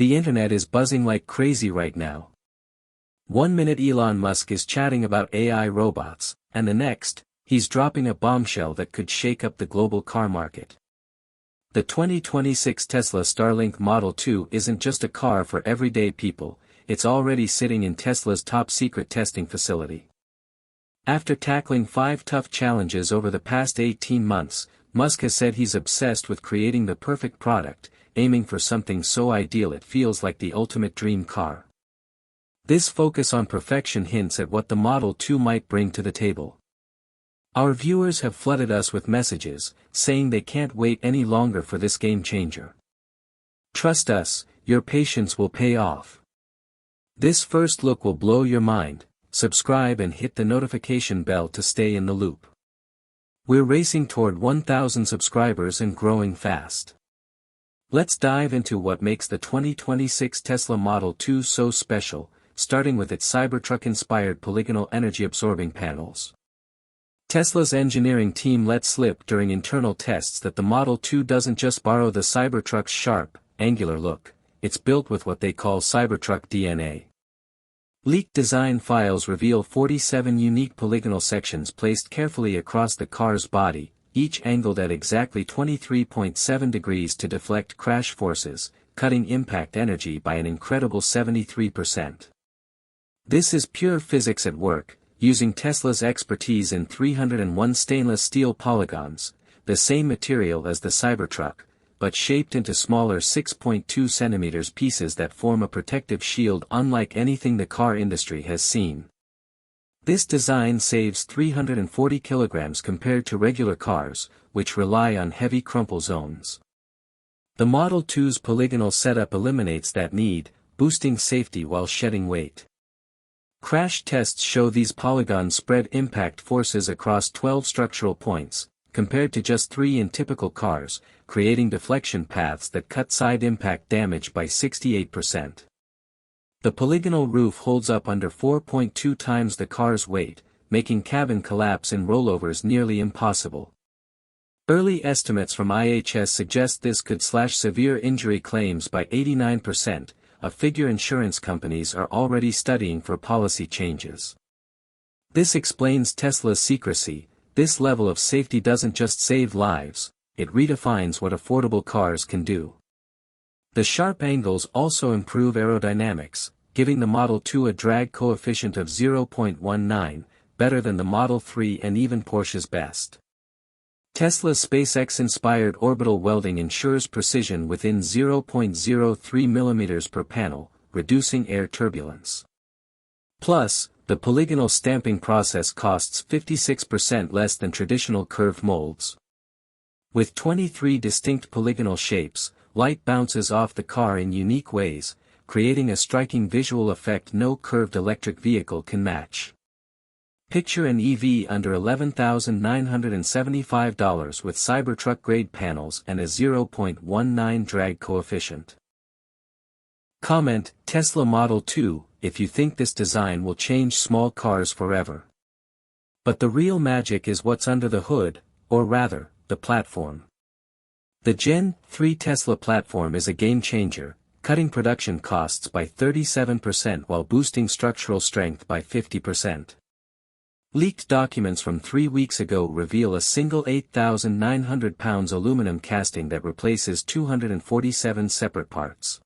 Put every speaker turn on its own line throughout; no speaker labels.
The internet is buzzing like crazy right now. One minute Elon Musk is chatting about AI robots, and the next, he's dropping a bombshell that could shake up the global car market. The 2026 Tesla Starlink Model 2 isn't just a car for everyday people, it's already sitting in Tesla's top-secret testing facility. After tackling 5 tough challenges over the past 18 months, Musk has said he's obsessed with creating the perfect product, aiming for something so ideal it feels like the ultimate dream car. This focus on perfection hints at what the Model 2 might bring to the table. Our viewers have flooded us with messages, saying they can't wait any longer for this game changer. Trust us, your patience will pay off. This first look will blow your mind. Subscribe and hit the notification bell to stay in the loop. We're racing toward 1,000 subscribers and growing fast. Let's dive into what makes the 2026 Tesla Model 2 so special, starting with its Cybertruck-inspired polygonal energy-absorbing panels. Tesla's engineering team let slip during internal tests that the Model 2 doesn't just borrow the Cybertruck's sharp, angular look, it's built with what they call Cybertruck DNA. Leaked design files reveal 47 unique polygonal sections placed carefully across the car's body, each angled at exactly 23.7 degrees to deflect crash forces, cutting impact energy by an incredible 73%. This is pure physics at work, using Tesla's expertise in 301 stainless steel polygons, the same material as the Cybertruck, but shaped into smaller 6.2 cm pieces that form a protective shield unlike anything the car industry has seen. This design saves 340 kilograms compared to regular cars, which rely on heavy crumple zones. The Model 2's polygonal setup eliminates that need, boosting safety while shedding weight. Crash tests show these polygons spread impact forces across 12 structural points, compared to just 3 in typical cars, creating deflection paths that cut side impact damage by 68%. The polygonal roof holds up under 4.2 times the car's weight, making cabin collapse in rollovers nearly impossible. Early estimates from IHS suggest this could slash severe injury claims by 89%, a figure insurance companies are already studying for policy changes. This explains Tesla's secrecy. This level of safety doesn't just save lives, it redefines what affordable cars can do. The sharp angles also improve aerodynamics, giving the Model 2 a drag coefficient of 0.19, better than the Model 3 and even Porsche's best. Tesla's SpaceX-inspired orbital welding ensures precision within 0.03 mm per panel, reducing air turbulence. Plus, the polygonal stamping process costs 56% less than traditional curved molds. With 23 distinct polygonal shapes, light bounces off the car in unique ways, creating a striking visual effect no curved electric vehicle can match. Picture an EV under $11,975 with Cybertruck-grade panels and a 0.19 drag coefficient. Comment, Tesla Model 2, if you think this design will change small cars forever. But the real magic is what's under the hood, or rather, the platform. The Gen 3 Tesla platform is a game-changer, cutting production costs by 37% while boosting structural strength by 50%. Leaked documents from 3 weeks ago reveal a single 8,900 pounds aluminum casting that replaces 247 separate parts.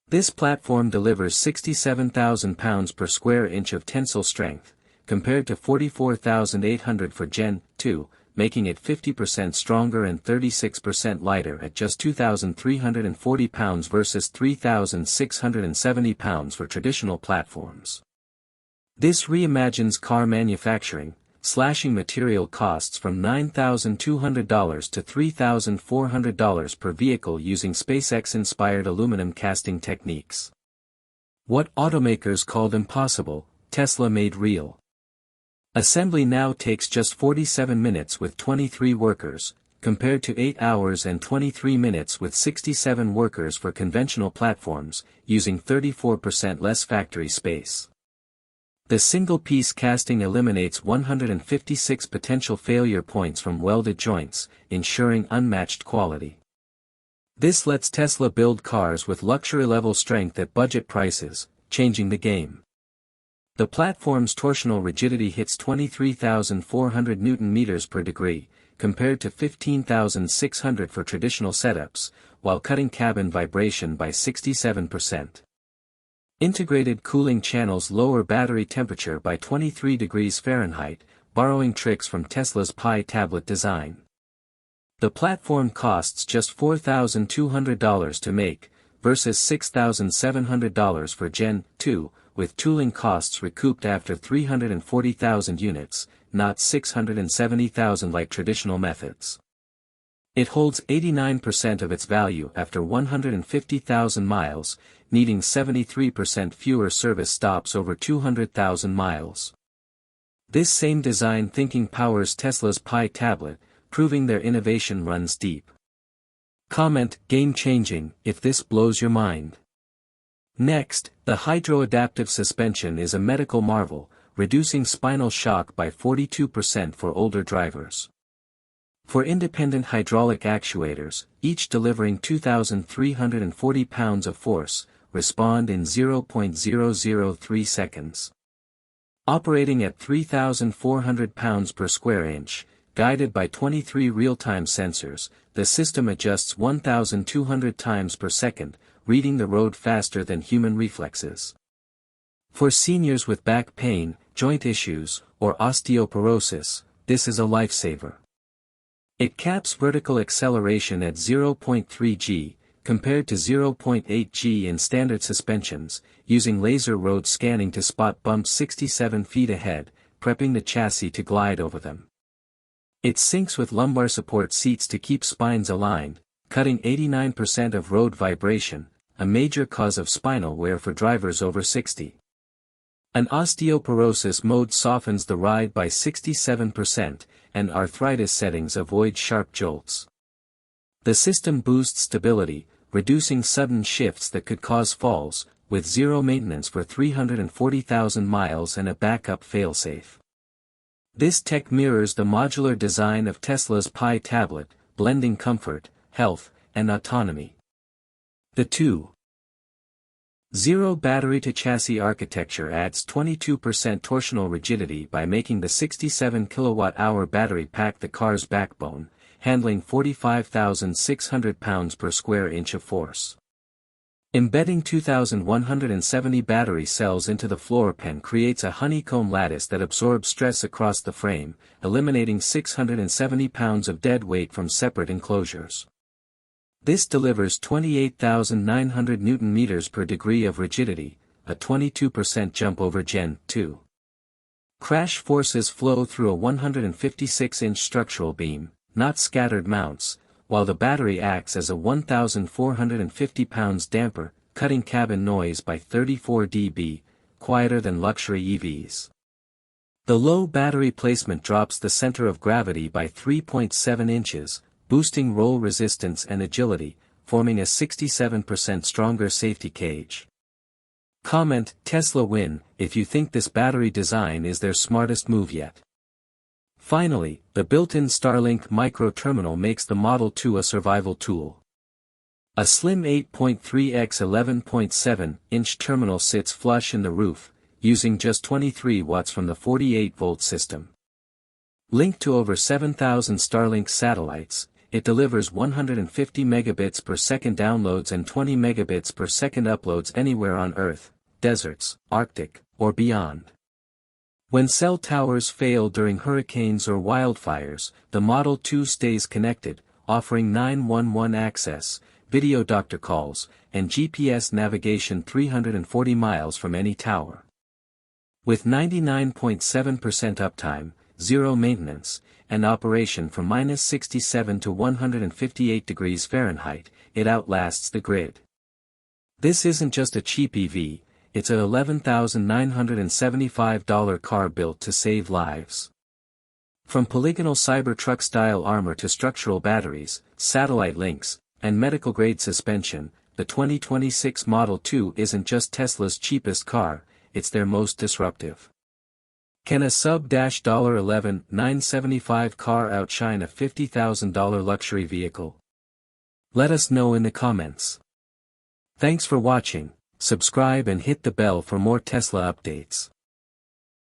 This platform delivers 67,000 pounds per square inch of tensile strength, compared to 44,800 for Gen 2, making it 50% stronger and 36% lighter at just 2,340 pounds versus 3,670 pounds for traditional platforms. This reimagines car manufacturing, slashing material costs from $9,200 to $3,400 per vehicle using SpaceX-inspired aluminum casting techniques. What automakers called impossible, Tesla made real. Assembly now takes just 47 minutes with 23 workers, compared to 8 hours and 23 minutes with 67 workers for conventional platforms, using 34% less factory space. The single-piece casting eliminates 156 potential failure points from welded joints, ensuring unmatched quality. This lets Tesla build cars with luxury-level strength at budget prices, changing the game. The platform's torsional rigidity hits 23,400 Nm per degree, compared to 15,600 for traditional setups, while cutting cabin vibration by 67%. Integrated cooling channels lower battery temperature by 23 degrees Fahrenheit, borrowing tricks from Tesla's Pi tablet design. The platform costs just $4,200 to make, versus $6,700 for Gen 2, with tooling costs recouped after 340,000 units, not 670,000 like traditional methods. It holds 89% of its value after 150,000 miles, needing 73% fewer service stops over 200,000 miles. This same design thinking powers Tesla's Pi tablet, proving their innovation runs deep. Comment, game-changing, if this blows your mind. Next, the hydro-adaptive suspension is a medical marvel, reducing spinal shock by 42% for older drivers. For independent hydraulic actuators, each delivering 2,340 pounds of force, respond in 0.003 seconds. Operating at 3,400 pounds per square inch, guided by 23 real-time sensors, the system adjusts 1,200 times per second, reading the road faster than human reflexes. For seniors with back pain, joint issues, or osteoporosis, this is a lifesaver. It caps vertical acceleration at 0.3 g, compared to 0.8 g in standard suspensions, using laser road scanning to spot bumps 67 feet ahead, prepping the chassis to glide over them. It syncs with lumbar support seats to keep spines aligned, cutting 89% of road vibration, a major cause of spinal wear for drivers over 60. An osteoporosis mode softens the ride by 67%, and arthritis settings avoid sharp jolts. The system boosts stability, reducing sudden shifts that could cause falls, with zero maintenance for 340,000 miles and a backup failsafe. This tech mirrors the modular design of Tesla's Pi tablet, blending comfort, health, and autonomy. The 2.0 battery-to-chassis architecture adds 22% torsional rigidity by making the 67 kWh battery pack the car's backbone, handling 45,600 pounds per square inch of force. Embedding 2,170 battery cells into the floor pan creates a honeycomb lattice that absorbs stress across the frame, eliminating 670 pounds of dead weight from separate enclosures. This delivers 28,900 Nm per degree of rigidity, a 22% jump over Gen 2. Crash forces flow through a 156-inch structural beam, not scattered mounts, while the battery acts as a 1,450 pounds damper, cutting cabin noise by 34 dB, quieter than luxury EVs. The low battery placement drops the center of gravity by 3.7 inches, boosting roll resistance and agility, forming a 67% stronger safety cage. Comment, Tesla win, if you think this battery design is their smartest move yet. Finally, the built-in Starlink micro-terminal makes the Model 2 a survival tool. A slim 8.3 x 11.7-inch terminal sits flush in the roof, using just 23 watts from the 48-volt system. Linked to over 7,000 Starlink satellites, it delivers 150 megabits per second downloads and 20 megabits per second uploads anywhere on Earth, deserts, Arctic, or beyond. When cell towers fail during hurricanes or wildfires, the Model 2 stays connected, offering 911 access, video doctor calls, and GPS navigation 340 miles from any tower. With 99.7% uptime, zero maintenance, and operation from -67 to 158 degrees Fahrenheit, it outlasts the grid. This isn't just a cheap EV, it's a $11,975 car built to save lives. From polygonal Cybertruck-style armor to structural batteries, satellite links, and medical-grade suspension, the 2026 Model 2 isn't just Tesla's cheapest car, it's their most disruptive. Can a sub-$11,975 car outshine a $50,000 luxury vehicle? Let us know in the comments. Thanks for watching, subscribe and hit the bell for more Tesla updates.